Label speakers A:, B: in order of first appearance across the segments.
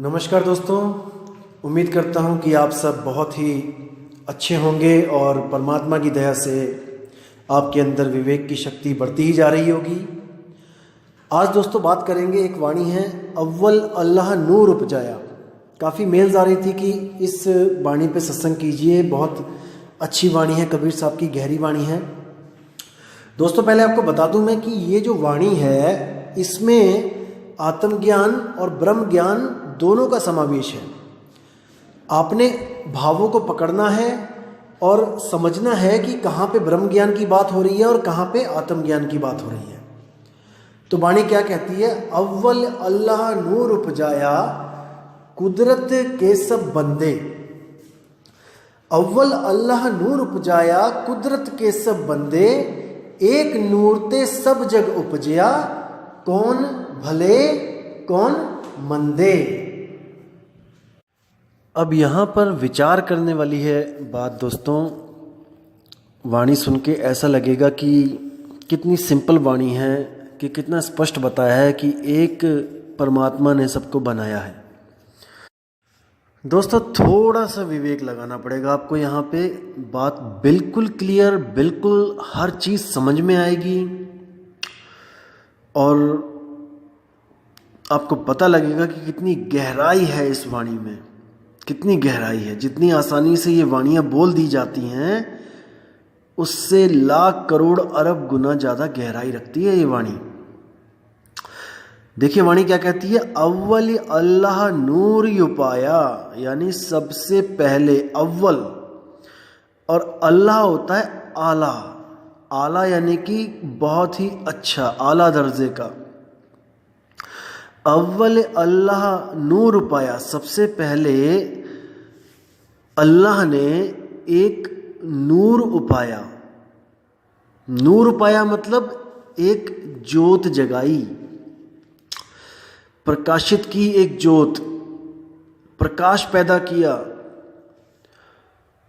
A: नमस्कार दोस्तों, उम्मीद करता हूँ कि आप सब बहुत ही अच्छे होंगे और परमात्मा की दया से आपके अंदर विवेक की शक्ति बढ़ती ही जा रही होगी। आज दोस्तों बात करेंगे, एक वाणी है, अव्वल अल्लाह नूर उपजाया। काफ़ी मेल्स आ रही थी कि इस वाणी पे सत्संग कीजिए, बहुत अच्छी वाणी है, कबीर साहब की गहरी वाणी है। दोस्तों पहले आपको बता दूं मैं कि ये जो वाणी है इसमें आत्मज्ञान और ब्रह्म ज्ञान दोनों का समावेश है। आपने भावों को पकड़ना है और समझना है कि कहाँ पे ब्रह्म ज्ञान की बात हो रही है और कहाँ पे आत्मज्ञान की बात हो रही है। तो वाणी क्या कहती है? अव्वल अल्लाह नूर उपजाया, कुदरत के सब बंदे। अव्वल अल्लाह नूर उपजाया, कुदरत के सब बंदे। एक नूर ते सब जग उपजया, कौन भले कौन मंदे। अब यहाँ पर विचार करने वाली है बात दोस्तों। वाणी सुन के ऐसा लगेगा कि कितनी सिंपल वाणी है, कि कितना स्पष्ट बताया है कि एक परमात्मा ने सबको बनाया है। दोस्तों थोड़ा सा विवेक लगाना पड़ेगा आपको यहाँ पे। बात बिल्कुल क्लियर, बिल्कुल हर चीज़ समझ में आएगी और आपको पता लगेगा कि कितनी गहराई है इस वाणी में, कितनी गहराई है। जितनी आसानी से ये वाणियाँ बोल दी जाती हैं उससे लाख करोड़ अरब गुना ज़्यादा गहराई रखती है ये वाणी। देखिए वाणी क्या कहती है? अव्वल अल्लाह नूर युपाया, यानी सबसे पहले अव्वल। और अल्लाह होता है आला। आला यानी कि बहुत ही अच्छा, आला दर्जे का। अव्वल अल्लाह नूर उपाया, सबसे पहले अल्लाह ने एक नूर उपाया। नूर उपाया मतलब एक ज्योत जगाई, प्रकाशित की, एक ज्योत, प्रकाश पैदा किया।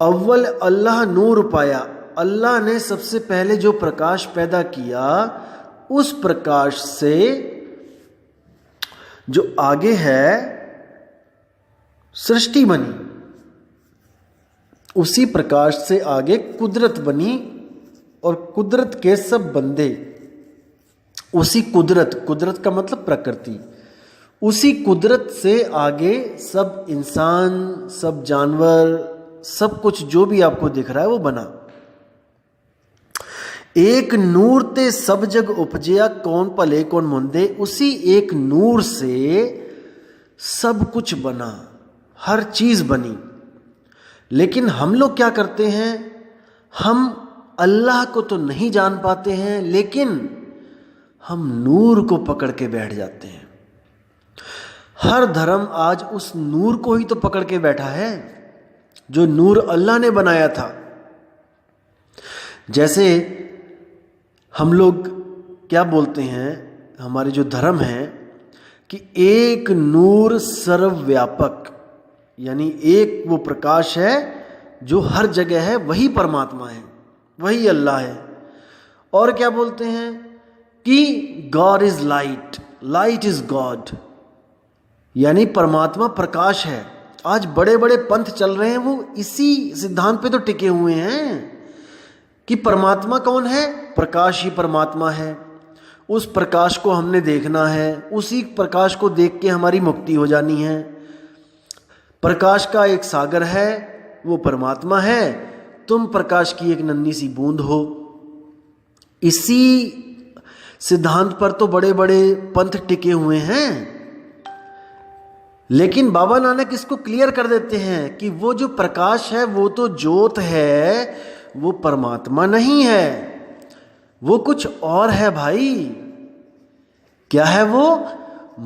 A: अव्वल अल्लाह नूर उपाया, अल्लाह ने सबसे पहले जो प्रकाश पैदा किया, उस प्रकाश से जो आगे है सृष्टि बनी, उसी प्रकाश से आगे कुदरत बनी और कुदरत के सब बंदे। उसी कुदरत, कुदरत का मतलब प्रकृति, उसी कुदरत से आगे सब इंसान, सब जानवर, सब कुछ जो भी आपको दिख रहा है वो बना। एक नूर ते सब जग उपजया, कौन भले कौन मंदे। उसी एक नूर से सब कुछ बना, हर चीज बनी। लेकिन हम लोग क्या करते हैं? हम अल्लाह को तो नहीं जान पाते हैं, लेकिन हम नूर को पकड़ के बैठ जाते हैं। हर धर्म आज उस नूर को ही तो पकड़ के बैठा है जो नूर अल्लाह ने बनाया था। जैसे हम लोग क्या बोलते हैं, हमारे जो धर्म है, कि एक नूर सर्वव्यापक, यानी एक वो प्रकाश है जो हर जगह है, वही परमात्मा है, वही अल्लाह है। और क्या बोलते हैं कि God is light, light is God, यानी परमात्मा प्रकाश है। आज बड़े बड़े पंथ चल रहे हैं, वो इसी सिद्धांत पे तो टिके हुए हैं कि परमात्मा कौन है? प्रकाश ही परमात्मा है। उस प्रकाश को हमने देखना है, उसी प्रकाश को देख के हमारी मुक्ति हो जानी है। प्रकाश का एक सागर है, वो परमात्मा है, तुम प्रकाश की एक नन्ही सी बूंद हो। इसी सिद्धांत पर तो बड़े बड़े पंथ टिके हुए हैं। लेकिन बाबा नानक इसको क्लियर कर देते हैं कि वो जो प्रकाश है, वो तो ज्योत है, वो परमात्मा नहीं है, वो कुछ और है भाई। क्या है वो?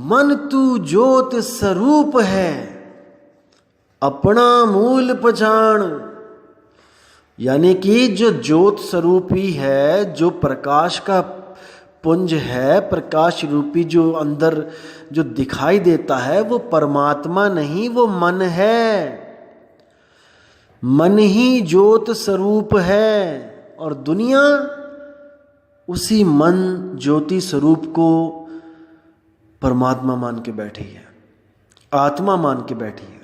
A: मन तू ज्योत स्वरूप है, अपना मूल पहचान। यानी कि जो ज्योत स्वरूपी है, जो प्रकाश का पुंज है, प्रकाश रूपी जो अंदर जो दिखाई देता है, वो परमात्मा नहीं, वो मन है। मन ही ज्योत स्वरूप है और दुनिया उसी मन ज्योति स्वरूप को परमात्मा मान के बैठी है। आत्मा मान के बैठी है।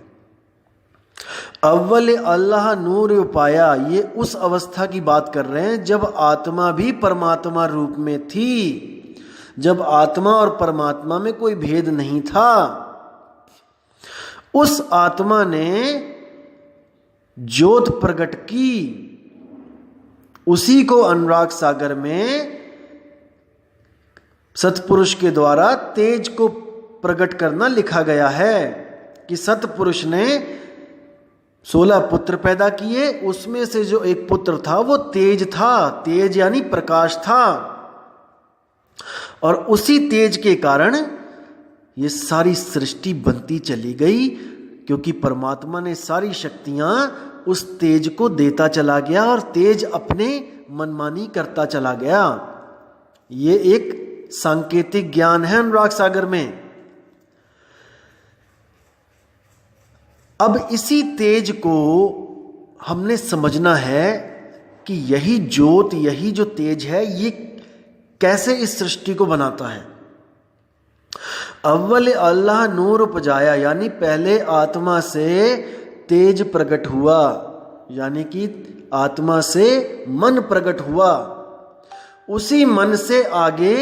A: अव्वल अल्लाह नूर पाया, ये उस अवस्था की बात कर रहे हैं जब आत्मा भी परमात्मा रूप में थी, जब आत्मा और परमात्मा में कोई भेद नहीं था। उस आत्मा ने ज्योत प्रकट की, उसी को अनुराग सागर में सतपुरुष के द्वारा तेज को प्रकट करना लिखा गया है कि सतपुरुष ने 16 पुत्र पैदा किए, उसमें से जो एक पुत्र था वो तेज था, तेज यानी प्रकाश था, और उसी तेज के कारण ये सारी सृष्टि बनती चली गई, क्योंकि परमात्मा ने सारी शक्तियां उस तेज को देता चला गया और तेज अपने मनमानी करता चला गया। ये एक सांकेतिक ज्ञान है अनुराग सागर में। अब इसी तेज को हमने समझना है कि यही ज्योत, यही जो तेज है, ये कैसे इस सृष्टि को बनाता है। अव्वल अल्लाह नूर उपजाया, यानी पहले आत्मा से तेज प्रकट हुआ, यानी कि आत्मा से मन प्रकट हुआ, उसी मन से आगे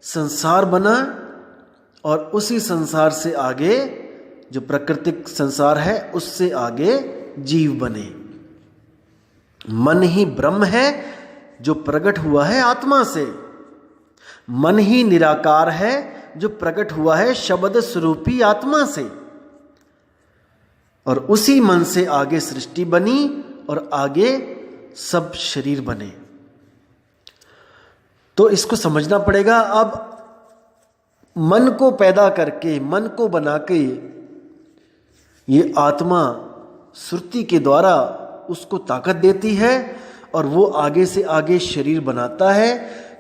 A: संसार बना, और उसी संसार से आगे जो प्राकृतिक संसार है उससे आगे जीव बने। मन ही ब्रह्म है जो प्रकट हुआ है आत्मा से, मन ही निराकार है जो प्रकट हुआ है शब्द स्वरूपी आत्मा से, और उसी मन से आगे सृष्टि बनी और आगे सब शरीर बने। तो इसको समझना पड़ेगा। अब मन को पैदा करके, मन को बना के ये आत्मा सुरति के द्वारा उसको ताकत देती है, और वो आगे से आगे शरीर बनाता है,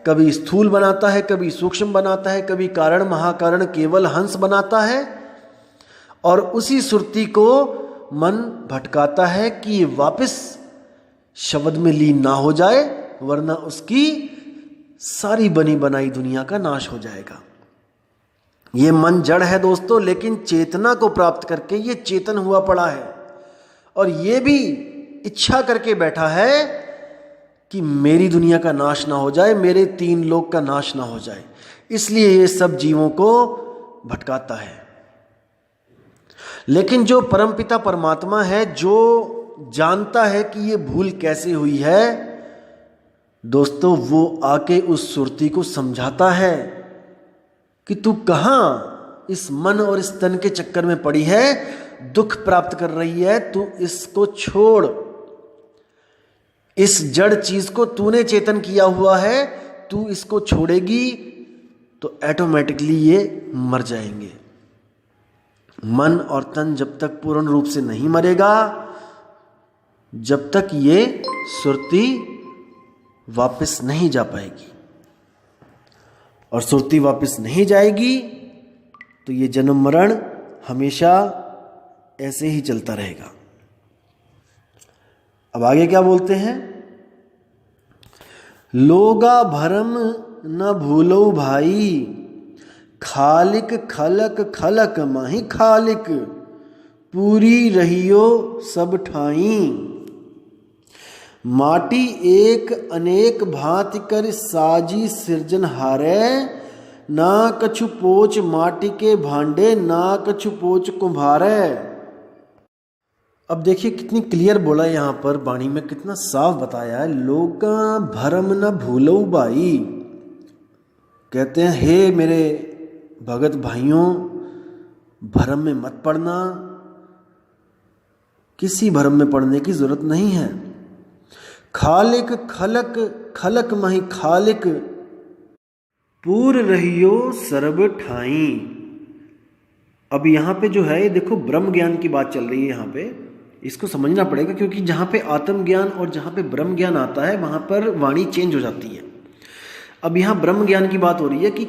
A: कभी स्थूल बनाता है, कभी सूक्ष्म बनाता है, कभी कारण महाकारण केवल हंस बनाता है, और उसी सुरति को मन भटकाता है कि ये वापस शब्द में लीन ना हो जाए, वरना उसकी सारी बनी बनाई दुनिया का नाश हो जाएगा। ये मन जड़ है दोस्तों, लेकिन चेतना को प्राप्त करके ये चेतन हुआ पड़ा है, और ये भी इच्छा करके बैठा है कि मेरी दुनिया का नाश ना हो जाए, मेरे 3 लोक का नाश ना हो जाए, इसलिए ये सब जीवों को भटकाता है। लेकिन जो परमपिता परमात्मा है, जो जानता है कि ये भूल कैसे हुई है दोस्तों, वो आके उस सुरती को समझाता है कि तू कहाँ इस मन और इस तन के चक्कर में पड़ी है, दुख प्राप्त कर रही है, तू इसको छोड़। इस जड़ चीज को तूने चेतन किया हुआ है, तू इसको छोड़ेगी तो ऑटोमेटिकली ये मर जाएंगे। मन और तन जब तक पूर्ण रूप से नहीं मरेगा, जब तक ये सुरती वापस नहीं जा पाएगी, और सुरती वापस नहीं जाएगी तो ये जन्म मरण हमेशा ऐसे ही चलता रहेगा। अब आगे क्या बोलते हैं, लोगा भरम न भूलो भाई, खालिक खलक खलक माही खालिक, पूरी रहियो सब ठाई। माटी एक अनेक भांति कर साजी सिरजन हारे, ना कछु पोच माटी के भांडे, ना कछु पोच कुम्हारे। अब देखिए कितनी क्लियर बोला है यहाँ पर वाणी में, कितना साफ बताया है। लोगा भरम न भूलो बाई, कहते हैं हे मेरे भगत भाइयों, भरम में मत पड़ना, किसी भरम में पड़ने की जरूरत नहीं है। खालिक खलक खलक मही खालिक, पूर रहियो सर्व ठाई। अब यहाँ पे जो है ये देखो ब्रह्म ज्ञान की बात चल रही है, यहाँ पे इसको समझना पड़ेगा, क्योंकि जहाँ पे आत्म ज्ञान और जहाँ पे ब्रह्म ज्ञान आता है वहाँ पर वाणी चेंज हो जाती है। अब यहाँ ब्रह्म ज्ञान की बात हो रही है कि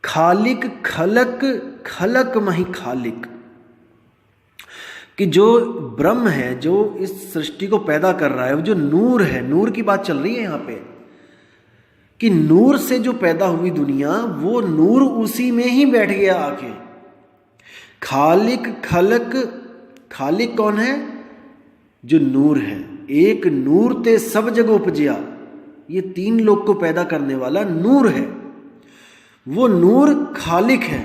A: खालिक खलक खलक मही खालिक, कि जो ब्रह्म है, जो इस सृष्टि को पैदा कर रहा है, वो जो नूर है, नूर की बात चल रही है यहाँ पे, कि नूर से जो पैदा हुई दुनिया, वो नूर उसी में ही बैठ गया आके, खालिक खलक, खालिक कौन है? जो नूर है। एक नूर ते सब जग उपजिया, ये तीन लोग को पैदा करने वाला नूर है, वो नूर खालिक है।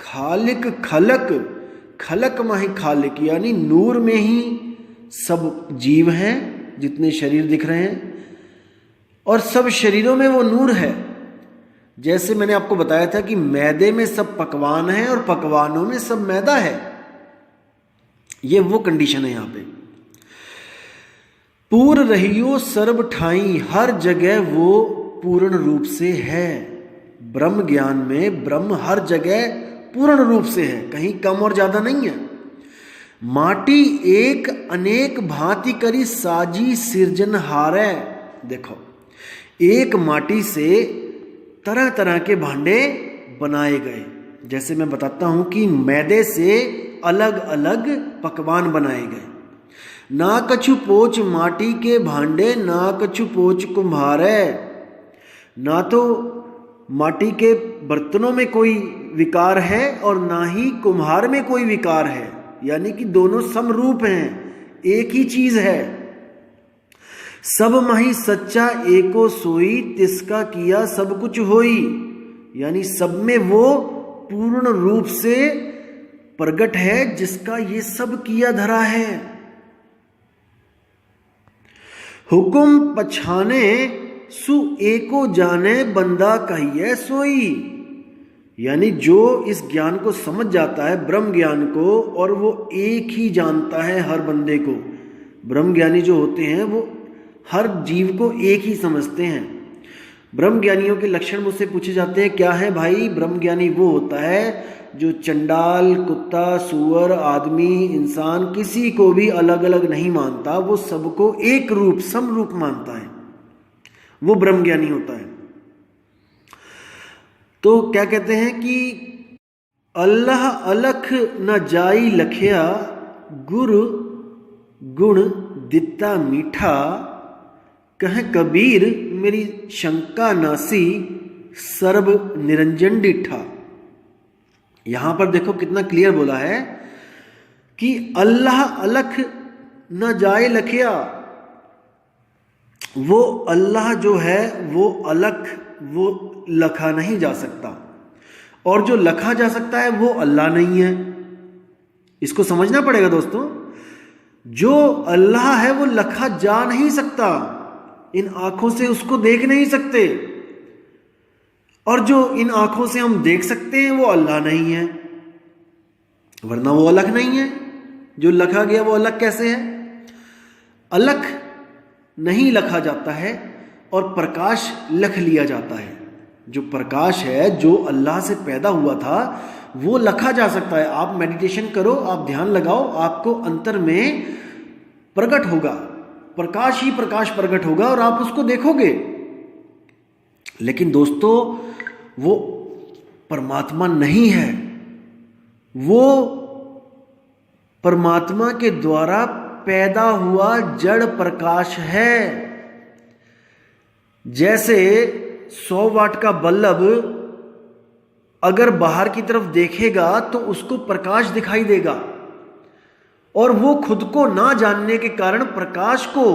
A: खालिक खलक, खलक माही खालिक, यानी नूर में ही सब जीव हैं जितने शरीर दिख रहे हैं, और सब शरीरों में वो नूर है। जैसे मैंने आपको बताया था कि मैदे में सब पकवान है और पकवानों में सब मैदा है, ये वो कंडीशन है यहां पे। पूर्ण रहियो सर्व ठाई, हर जगह वो पूर्ण रूप से है। ब्रह्म ज्ञान में ब्रह्म हर जगह पूर्ण रूप से है, कहीं कम और ज्यादा नहीं है। माटी एक अनेक भांति करी साजी सिरजनहारै, देखो एक माटी से तरह तरह के भांडे बनाए गए। जैसे मैं बताता हूं कि मैदे से अलग अलग पकवान बनाए गए। ना कछु पोच माटी के भांडे, ना कछु पोच कुम्हारै, ना तो माटी के बर्तनों में कोई विकार है और ना ही कुम्हार में कोई विकार है, यानी कि दोनों समरूप हैं, एक ही चीज है। सब माही सच्चा एको सोई, तिसका किया सब कुछ होई, यानी सब में वो पूर्ण रूप से प्रगट है जिसका ये सब किया धरा है। हुकुम पछाने सु एको जाने, बंदा कहिए सोई, यानी जो इस ज्ञान को समझ जाता है ब्रह्म ज्ञान को, और वो एक ही जानता है हर बंदे को। ब्रह्म ज्ञानी जो होते हैं वो हर जीव को एक ही समझते हैं। ब्रह्म ज्ञानियों के लक्षण मुझसे पूछे जाते हैं, क्या है भाई? ब्रह्म ज्ञानी वो होता है जो चंडाल, कुत्ता, सूअर, आदमी, इंसान किसी को भी अलग अलग नहीं मानता, वो सबको एक रूप समरूप मानता है, वो ब्रह्म ज्ञानी होता है। तो क्या कहते हैं कि अल्लाह अलख न जाई लखिया, गुरु गुण दिता मीठा, कह कबीर मेरी शंका नासी, सर्व निरंजन डिठा। यहां पर देखो कितना क्लियर बोला है कि अल्लाह अलख न जाए लखिया, वो अल्लाह जो है वो अलख, वो लखा नहीं जा सकता, और जो लखा जा सकता है वो अल्लाह नहीं है। इसको समझना पड़ेगा दोस्तों, जो अल्लाह है वो लखा जा नहीं सकता, इन आंखों से उसको देख नहीं सकते, और जो इन आंखों से हम देख सकते हैं वो अल्लाह नहीं है, वरना वो अलग नहीं है। जो लखा गया वो अलग कैसे है? अलग नहीं लखा जाता है और प्रकाश लख लिया जाता है। जो प्रकाश है जो अल्लाह से पैदा हुआ था वो लखा जा सकता है। आप मेडिटेशन करो, आप ध्यान लगाओ, आपको अंतर में प्रकट होगा, प्रकाश ही प्रकाश प्रकट होगा और आप उसको देखोगे। लेकिन दोस्तों वो परमात्मा नहीं है, वो परमात्मा के द्वारा पैदा हुआ जड़ प्रकाश है। जैसे 100 वाट का बल्ब अगर बाहर की तरफ देखेगा तो उसको प्रकाश दिखाई देगा, और वो खुद को ना जानने के कारण प्रकाश को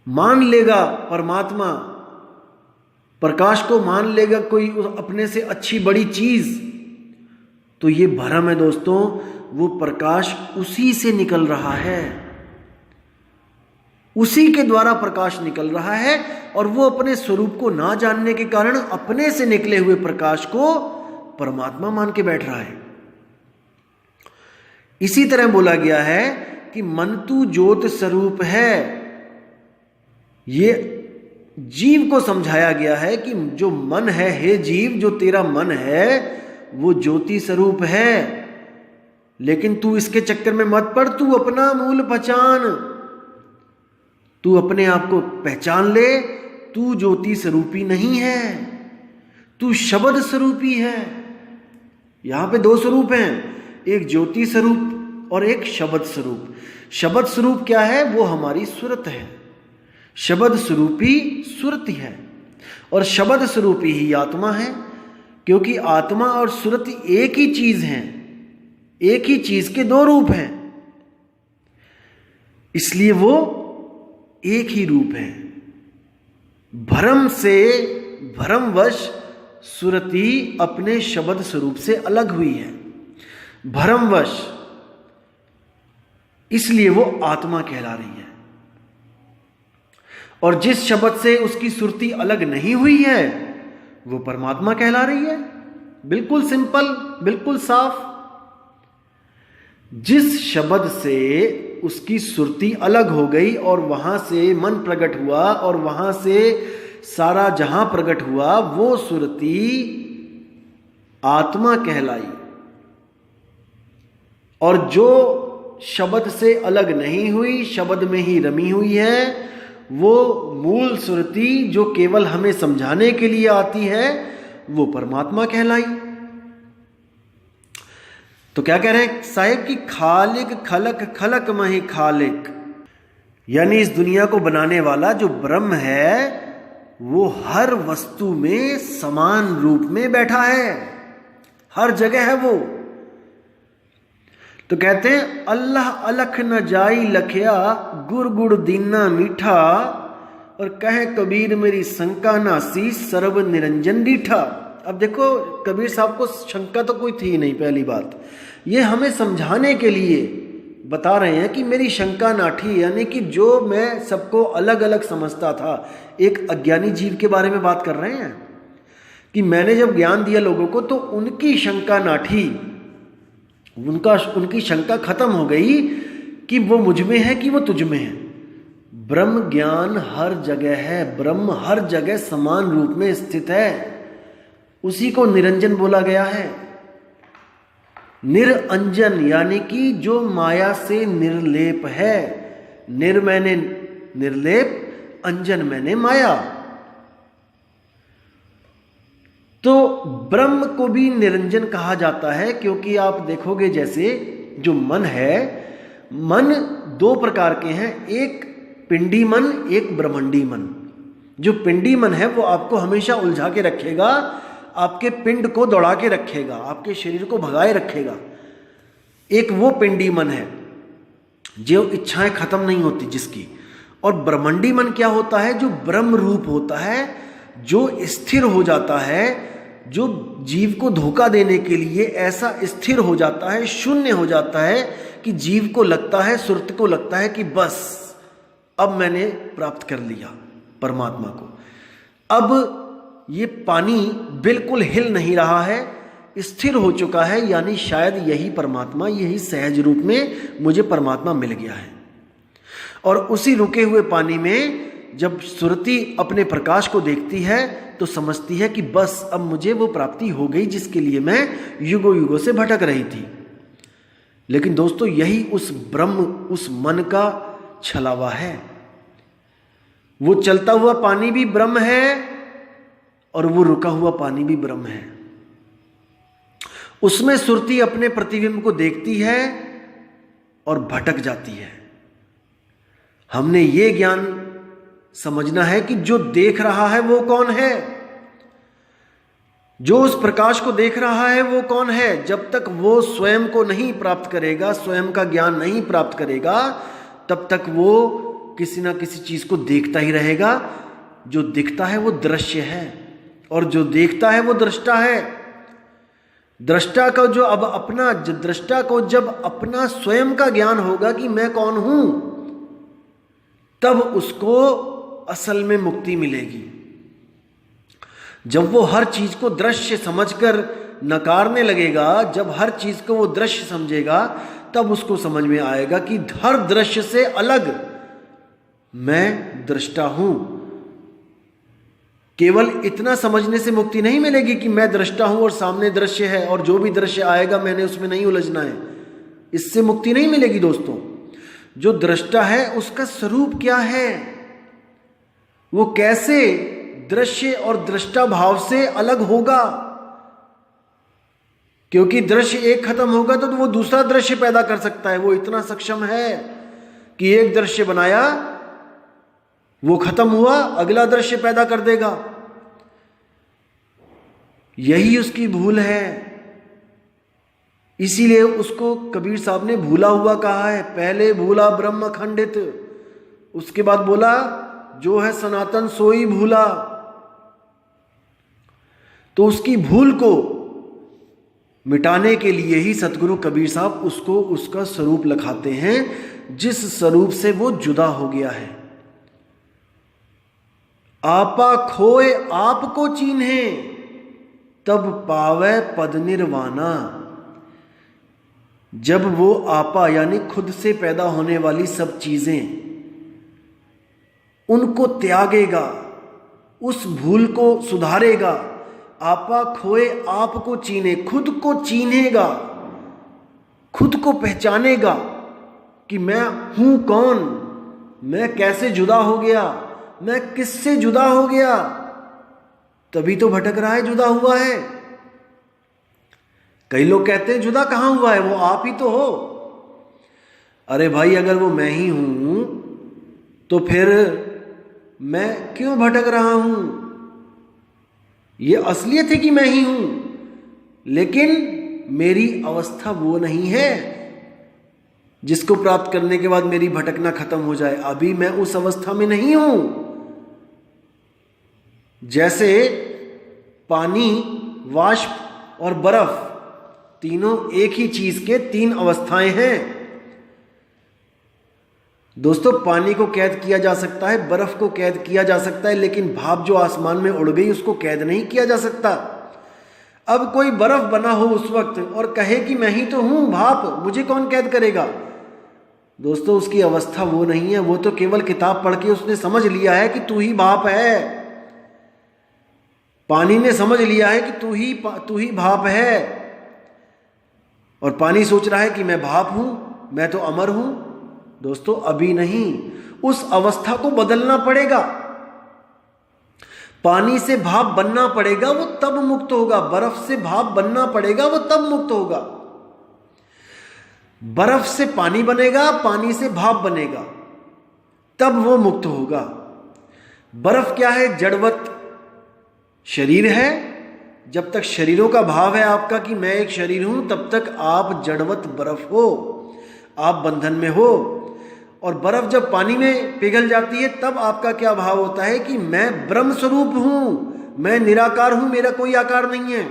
A: मान लेगा परमात्मा, प्रकाश को मान लेगा कोई अपने से अच्छी बड़ी चीज। तो ये भ्रम है दोस्तों, वो प्रकाश उसी से निकल रहा है, उसी के द्वारा प्रकाश निकल रहा है, और वो अपने स्वरूप को ना जानने के कारण अपने से निकले हुए प्रकाश को परमात्मा मान के बैठ रहा है। इसी तरह बोला गया है कि मन तू ज्योत स्वरूप है। ये जीव को समझाया गया है कि जो मन है, हे जीव, जो तेरा मन है वो ज्योति स्वरूप है, लेकिन तू इसके चक्कर में मत पड़, तू अपना मूल पहचान, तू अपने आप को पहचान ले। तू ज्योति स्वरूपी नहीं है, तू शब्द स्वरूपी है। यहां पे 2 स्वरूप हैं, एक ज्योति स्वरूप और एक शब्द स्वरूप। शब्द स्वरूप क्या है? वो हमारी सुरत है, शब्द स्वरूपी सुरति है, और शब्द स्वरूपी ही आत्मा है। क्योंकि आत्मा और सुरति एक ही चीज हैं, एक ही चीज के दो रूप हैं, इसलिए वो एक ही रूप है। भ्रम से, भ्रमवश सुरति अपने शब्द स्वरूप से अलग हुई है, भ्रमवश, इसलिए वो आत्मा कहला रही है। और जिस शब्द से उसकी सुरति अलग नहीं हुई है वो परमात्मा कहला रही है। बिल्कुल सिंपल, बिल्कुल साफ। जिस शब्द से उसकी सुरति अलग हो गई और वहां से मन प्रकट हुआ और वहां से सारा जहां प्रकट हुआ, वो सुरति आत्मा कहलाई। और जो शब्द से अलग नहीं हुई, शब्द में ही रमी हुई है, वो मूल सुरति जो केवल हमें समझाने के लिए आती है, वो परमात्मा कहलाई। तो क्या कह रहे हैं साहिब कि खालिक खलक खलक मही खालिक, यानी इस दुनिया को बनाने वाला जो ब्रह्म है वो हर वस्तु में समान रूप में बैठा है, हर जगह है वो। तो कहते हैं अल्लाह अलख न जाई लखिया, गुर गुड़ दीना मीठा, और कहे कबीर मेरी शंका नासी, सर्व निरंजन डीठा। अब देखो कबीर साहब को शंका तो कोई थी नहीं, पहली बात ये हमें समझाने के लिए बता रहे हैं कि मेरी शंका नाठी, यानी कि जो मैं सबको अलग अलग समझता था, एक अज्ञानी जीव के बारे में बात कर रहे हैं कि मैंने जब ज्ञान दिया लोगों को तो उनकी शंका नाठी, उनकी शंका खत्म हो गई कि वो मुझ में है कि वो तुझ में है। ब्रह्म ज्ञान हर जगह है, ब्रह्म हर जगह समान रूप में स्थित है, उसी को निरंजन बोला गया है। निरंजन यानी कि जो माया से निर्लेप है। निर मैंने निर्लेप, अंजन मैंने माया। तो ब्रह्म को भी निरंजन कहा जाता है, क्योंकि आप देखोगे जैसे जो मन है, मन दो प्रकार के हैं, एक पिंडी मन, एक ब्रह्मंडी मन। जो पिंडी मन है वो आपको हमेशा उलझा के रखेगा, आपके पिंड को दौड़ा के रखेगा, आपके शरीर को भगाए रखेगा। एक वो पिंडी मन है जो इच्छाएं खत्म नहीं होती जिसकी। और ब्रह्मंडी मन क्या होता है? जो ब्रह्म रूप होता है, जो स्थिर हो जाता है, जो जीव को धोखा देने के लिए ऐसा स्थिर हो जाता है, शून्य हो जाता है कि जीव को लगता है, सुरत को लगता है कि बस अब मैंने प्राप्त कर लिया परमात्मा को। अब ये पानी बिल्कुल हिल नहीं रहा है, स्थिर हो चुका है, यानी शायद यही परमात्मा, यही सहज रूप में मुझे परमात्मा मिल गया है। और उसी रुके हुए पानी में जब सुरति अपने प्रकाश को देखती है तो समझती है कि बस अब मुझे वो प्राप्ति हो गई जिसके लिए मैं युगों युगों से भटक रही थी। लेकिन दोस्तों यही उस ब्रह्म, उस मन का छलावा है। वो चलता हुआ पानी भी ब्रह्म है और वो रुका हुआ पानी भी ब्रह्म है। उसमें सुरति अपने प्रतिबिंब को देखती है और भटक जाती है। हमने ये ज्ञान समझना है कि जो देख रहा है वो कौन है, जो उस प्रकाश को देख रहा है वो कौन है। जब तक वो स्वयं को नहीं प्राप्त करेगा, स्वयं का ज्ञान नहीं प्राप्त करेगा, तब तक वो किसी ना किसी चीज को देखता ही रहेगा। जो दिखता है वो दृश्य है और जो देखता है वो दृष्टा है। दृष्टा का जो अब अपना, दृष्टा को जब अपना स्वयं का ज्ञान होगा कि मैं कौन हूं, तब उसको असल में मुक्ति मिलेगी। जब वो हर चीज को दृश्य समझकर नकारने लगेगा, जब हर चीज को वो दृश्य समझेगा, तब उसको समझ में आएगा कि हर दृश्य से अलग मैं दृष्टा हूं। केवल इतना समझने से मुक्ति नहीं मिलेगी कि मैं दृष्टा हूं और सामने दृश्य है और जो भी दृश्य आएगा मैंने उसमें नहीं उलझना है। इससे मुक्ति नहीं मिलेगी दोस्तों। जो दृष्टा है उसका स्वरूप क्या है, वो कैसे दृश्य और दृष्टा भाव से अलग होगा। क्योंकि दृश्य एक खत्म होगा तो वो दूसरा दृश्य पैदा कर सकता है। वो इतना सक्षम है कि एक दृश्य बनाया, वो खत्म हुआ, अगला दृश्य पैदा कर देगा। यही उसकी भूल है। इसीलिए उसको कबीर साहब ने भूला हुआ कहा है। पहले भूला ब्रह्म खंडित, उसके बाद बोला जो है सनातन सोई भूला। तो उसकी भूल को मिटाने के लिए ही सतगुरु कबीर साहब उसको उसका स्वरूप लखाते हैं, जिस स्वरूप से वो जुदा हो गया है। आपा खोए आपको चीन्हे, तब पावे पद निर्वाणा। जब वो आपा यानी खुद से पैदा होने वाली सब चीजें उनको त्यागेगा, उस भूल को सुधारेगा, आपा खोए आपको चीने, खुद को चीनेगा, खुद को पहचानेगा कि मैं हूं कौन, मैं कैसे जुदा हो गया, मैं किससे जुदा हो गया, तभी तो भटक रहा है, जुदा हुआ है। कई लोग कहते हैं जुदा कहां हुआ है, वो आप ही तो हो। अरे भाई, अगर वो मैं ही हूं तो फिर मैं क्यों भटक रहा हूं? ये असलियत है कि मैं ही हूं, लेकिन मेरी अवस्था वो नहीं है जिसको प्राप्त करने के बाद मेरी भटकना खत्म हो जाए। अभी मैं उस अवस्था में नहीं हूं। जैसे पानी, वाष्प और बर्फ तीनों एक ही चीज के तीन अवस्थाएं हैं। दोस्तों, पानी को कैद किया जा सकता है, बर्फ को कैद किया जा सकता है, लेकिन भाप जो आसमान में उड़ गई उसको कैद नहीं किया जा सकता। अब कोई बर्फ बना हो उस वक्त और कहे कि मैं ही तो हूं भाप, मुझे कौन कैद करेगा? दोस्तों, उसकी अवस्था वो नहीं है। वो तो केवल किताब पढ़ के उसने समझ लिया है कि तू ही भाप है। पानी ने समझ लिया है कि तू ही भाप है, और पानी सोच रहा है कि मैं भाप हूं, मैं तो अमर हूं। दोस्तों, अभी नहीं, उस अवस्था को बदलना पड़ेगा। पानी से भाप बनना पड़ेगा, वो तब मुक्त होगा। बर्फ से भाप बनना पड़ेगा, वो तब मुक्त होगा। बर्फ से पानी बनेगा, पानी से भाप बनेगा, तब वो मुक्त होगा। बर्फ क्या है? जड़वत शरीर है। जब तक शरीरों का भाव है आपका कि मैं एक शरीर हूं, तब तक आप जड़वत बर्फ हो, आप बंधन में हो। और बर्फ जब पानी में पिघल जाती है, तब आपका क्या भाव होता है कि मैं ब्रह्म स्वरूप हूं, मैं निराकार हूं, मेरा कोई आकार नहीं है।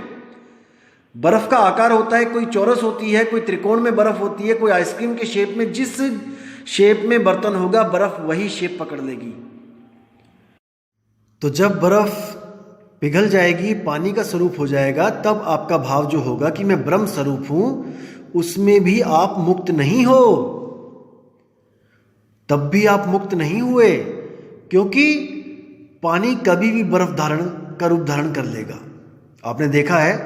A: बर्फ का आकार होता है, कोई चौरस होती है, कोई त्रिकोण में बर्फ होती है, कोई आइसक्रीम के शेप में। जिस शेप में बर्तन होगा, बर्फ वही शेप पकड़ लेगी। तो जब बर्फ पिघल जाएगी, पानी का स्वरूप हो जाएगा, तब आपका भाव जो होगा कि मैं ब्रह्म स्वरूप हूं, उसमें भी आप मुक्त नहीं हो। तब भी आप मुक्त नहीं हुए, क्योंकि पानी कभी भी बर्फ धारण का रूप धारण कर लेगा। आपने देखा है,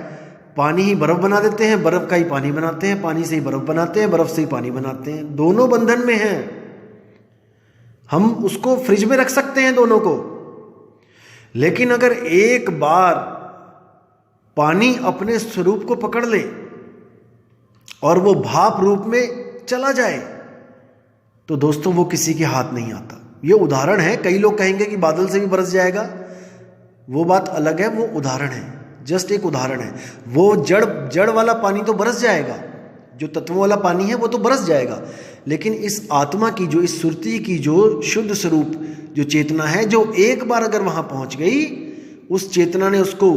A: पानी ही बर्फ बना देते हैं, बर्फ का ही पानी बनाते हैं, पानी से ही बर्फ बनाते हैं, बर्फ से ही पानी बनाते हैं। दोनों बंधन में हैं। हम उसको फ्रिज में रख सकते हैं दोनों को, लेकिन अगर एक बार पानी अपने स्वरूप को पकड़ ले और वो भाप रूप में चला जाए, तो दोस्तों वो किसी के हाथ नहीं आता। ये उदाहरण है। कई लोग कहेंगे कि बादल से भी बरस जाएगा, वो बात अलग है, वो उदाहरण है, जस्ट एक उदाहरण है। वो जड़ वाला पानी तो बरस जाएगा, जो तत्वों वाला पानी है वो तो बरस जाएगा, लेकिन इस आत्मा की जो, इस सुरती की जो शुद्ध स्वरूप जो चेतना है, जो एक बार अगर वहां पहुंच गई, उस चेतना ने उसको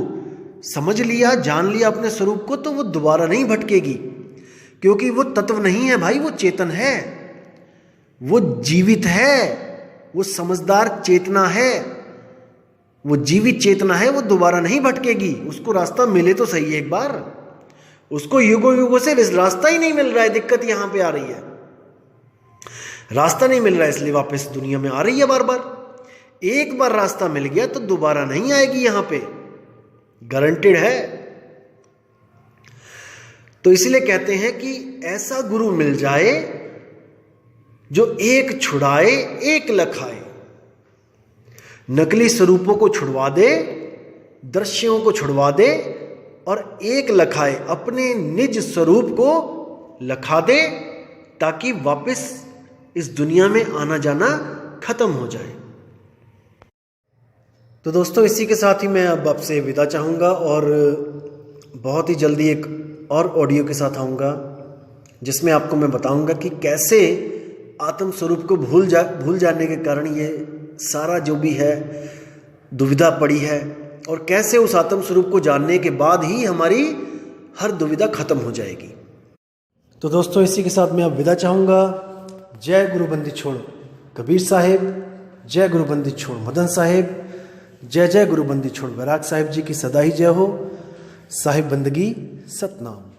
A: समझ लिया, जान लिया अपने स्वरूप को, तो वो दोबारा नहीं भटकेगी। क्योंकि वो तत्व नहीं है भाई, वो चेतन है, वो जीवित है, वो समझदार चेतना है, वो जीवित चेतना है, वो दोबारा नहीं भटकेगी। उसको रास्ता मिले तो सही एक बार, उसको युगों युगों से रास्ता ही नहीं मिल रहा है। दिक्कत यहां पे आ रही है, रास्ता नहीं मिल रहा है, इसलिए वापस दुनिया में आ रही है बार बार। एक बार रास्ता मिल गया तो दोबारा नहीं आएगी, यहां पे गारंटेड है। तो इसलिए कहते हैं कि ऐसा गुरु मिल जाए जो एक छुड़ाए एक लखाए, नकली स्वरूपों को छुड़वा दे, दृश्यों को छुड़वा दे और एक लखाए, अपने निज स्वरूप को लखा दे, ताकि वापस इस दुनिया में आना जाना खत्म हो जाए। तो दोस्तों इसी के साथ ही मैं अब आपसे विदा चाहूँगा और बहुत ही जल्दी एक और ऑडियो के साथ आऊँगा जिसमें आपको मैं बताऊँगा कि कैसे आत्म स्वरूप को भूल जाने के कारण ये सारा जो भी है दुविधा पड़ी है और कैसे उस आत्म स्वरूप को जानने के बाद ही हमारी हर दुविधा खत्म हो जाएगी। तो दोस्तों इसी के साथ मैं अब विदा चाहूँगा। जय गुरु बंदी छोड़ कबीर साहेब, जय गुरु बंदी छोड़ मदन साहेब, जय जय गुरु बंदी छोड़ बैराग साहिब जी की सदा ही जय हो। साहिब बंदगी सतनाम।